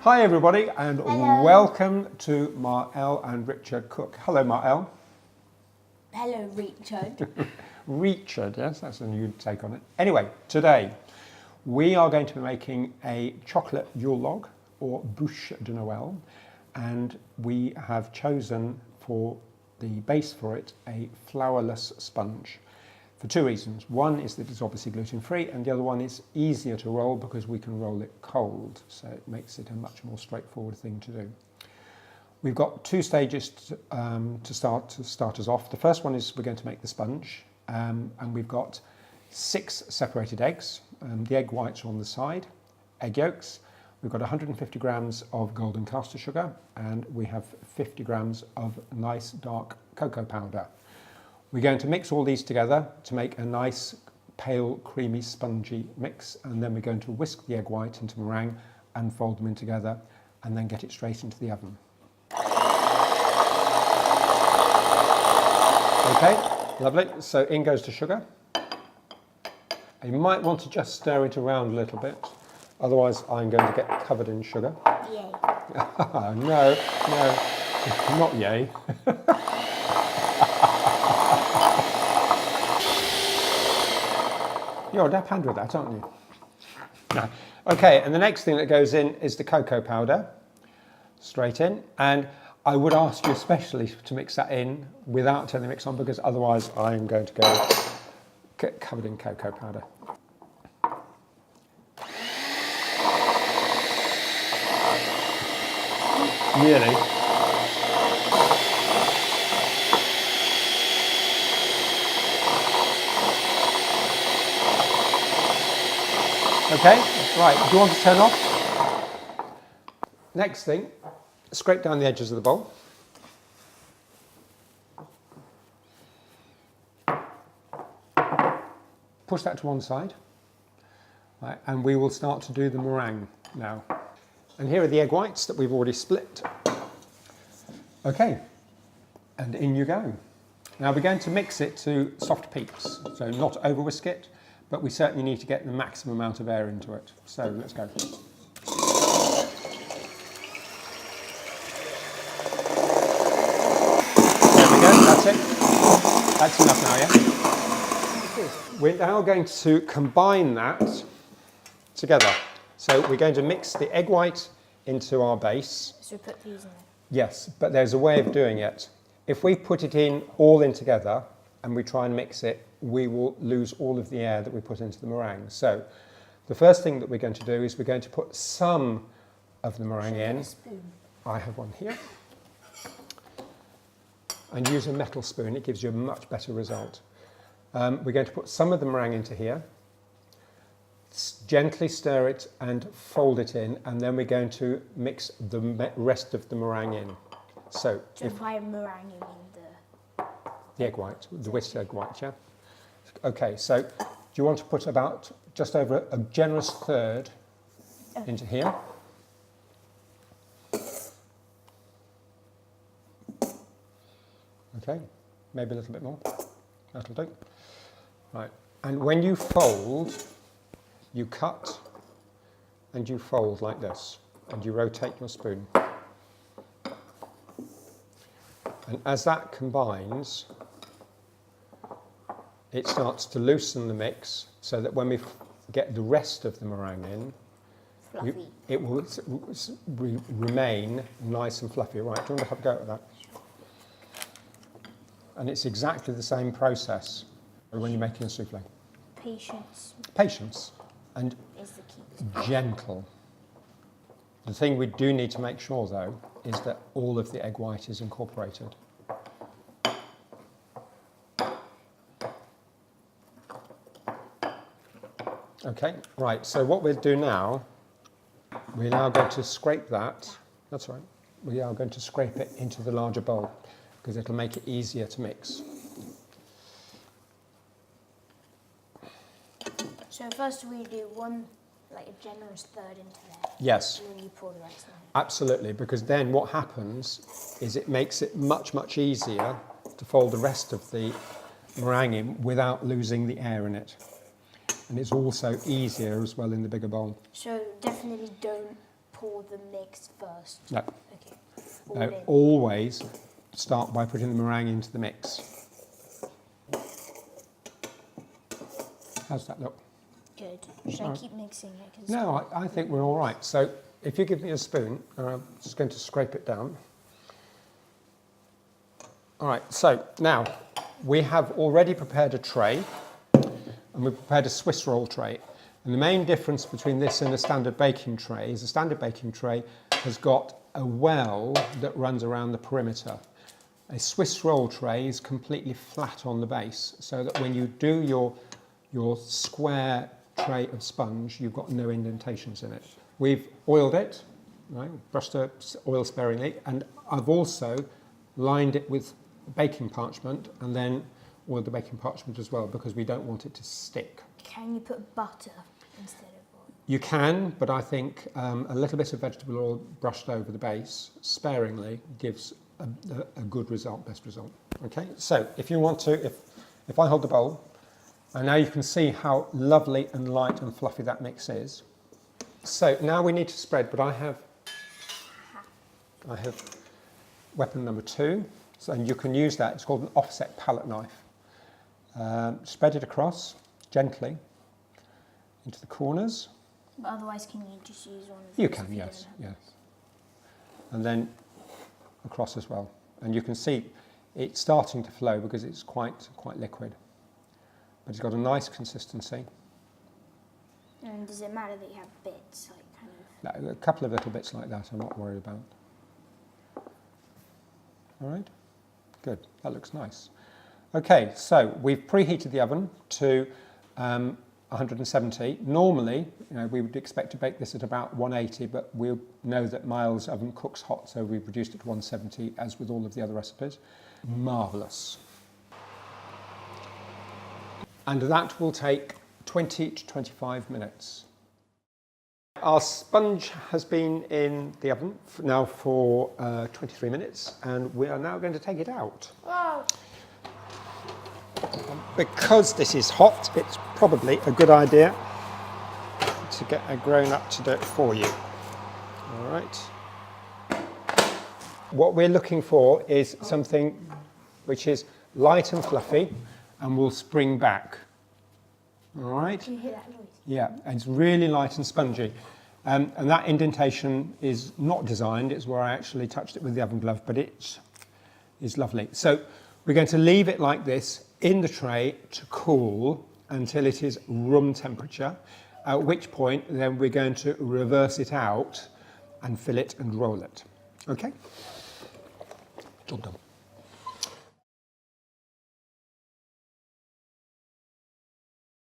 Hi everybody and Hello. welcome to Maelle and Richard Cook. Hello Maelle. Hello, Richard. Richard, yes, that's a new take on it. Anyway, today we are going to be making a chocolate Yule Log or bûche de Noël, and we have chosen for the base for it a flourless sponge for two reasons. One is that it's obviously gluten-free, and the other one is easier to roll because we can roll it cold, so it makes it a much more straightforward thing to do. We've got two stages to start us off. The first one is we're going to make the sponge, and we've got 6 separated eggs. The egg whites are on the side, egg yolks. We've got 150 grams of golden caster sugar, and we have 50 grams of nice dark cocoa powder. We're going to mix all these together to make a nice pale creamy spongy mix, and then we're going to whisk the egg white into meringue and fold them in together and then get it straight into the oven. Okay, lovely. So in goes the sugar. And you might want to just stir it around a little bit, otherwise I'm going to get covered in sugar. Yay. No, not yay. You're a dab hand with that, aren't you? No. Okay, and the next thing that goes in is the cocoa powder, straight in. And I would ask you especially to mix that in without turning the mix on, because otherwise I'm going to go get covered in cocoa powder. Nearly. Okay, right, do you want to turn off? Next thing, scrape down the edges of the bowl. Push that to one side. Right, and we will start to do the meringue now. And here are the egg whites that we've already split. Okay, and in you go. Now we're going to mix it to soft peaks, so not over whisk it, but we certainly need to get the maximum amount of air into it. So let's go. There we go, that's it. That's enough now, yeah? We're now going to combine that together. So we're going to mix the egg white into our base. So put these in there. Yes, but there's a way of doing it. If we put it in all in together and we try and mix it, we will lose all of the air that we put into the meringue. So the first thing that we're going to do is we're going to put some of the meringue in. A spoon. I have one here. And use a metal spoon, it gives you a much better result. We're going to put some of the meringue into here. Gently stir it and fold it in, and then we're going to mix the rest of the meringue in. So by meringue in the egg white, the whisked egg white, yeah? Okay, so do you want to put about just over a generous third into here? Okay, maybe a little bit more. That'll do. Right, and when you fold, you cut and you fold like this, and you rotate your spoon. And as that combines, it starts to loosen the mix so that when we get the rest of the meringue in, it will remain nice and fluffy. Right, do you want to have a go at that? And it's exactly the same process when you're making a souffle. Patience. Patience and Is the key. gentle. The thing we do need to make sure, though, is that all of the egg white is incorporated. Okay, right, so what we'll do now, we're now going to scrape that, that's right, we are going to scrape it into the larger bowl because it'll make it easier to mix. So first we do one, like a generous third into there. Yes. And then you pour the rest in. Absolutely, because then what happens is it makes it much, much easier to fold the rest of the meringue in without losing the air in it. And it's also easier as well in the bigger bowl. So definitely don't pour the mix first? No. Okay. All No, in. always start by putting the meringue into the mix. How's that look? Good. Should I keep mixing it? 'Cause No, I think we're all right. So if you give me a spoon, I'm just going to scrape it down. All right, so now we have already prepared a tray, and we've prepared a Swiss roll tray. And the main difference between this and a standard baking tray is a standard baking tray has got a well that runs around the perimeter. A Swiss roll tray is completely flat on the base, so that when you do your square tray of sponge, you've got no indentations in it. We've oiled it, right, brushed the oil sparingly, and I've also lined it with baking parchment and then oiled the baking parchment as well because we don't want it to stick. Can you put butter instead of oil? You can, but I think a little bit of vegetable oil brushed over the base sparingly gives a good result, best result. Okay, so if you want to, if I hold the bowl, and now you can see how lovely and light and fluffy that mix is. So now we need to spread, but I have weapon number 2, so, and you can use that. It's called an offset palette knife. Spread it across gently into the corners. But otherwise, can you just use one? You can, yes, yes. And then across as well. And you can see it's starting to flow because it's quite liquid. But it's got a nice consistency. And does it matter that you have bits, like kind of? No, a couple of little bits like that I'm not worried about. All right, good, that looks nice. Okay, so we've preheated the oven to 170. Normally, we would expect to bake this at about 180, but we know that Maelle's oven cooks hot, so we've reduced it to 170, as with all of the other recipes. Marvellous. And that will take 20 to 25 minutes. Our sponge has been in the oven now for 23 minutes, and we are now going to take it out. Wow. Because this is hot, it's probably a good idea to get a grown-up to do it for you. All right. What we're looking for is something which is light and fluffy and will spring back. All right? Can you hear that noise? Yeah, and it's really light and spongy. And that indentation is not designed, it's where I actually touched it with the oven glove, but it is lovely. So we're going to leave it like this in the tray to cool until it is room temperature, at which point then we're going to reverse it out and fill it and roll it. Okay? Job done.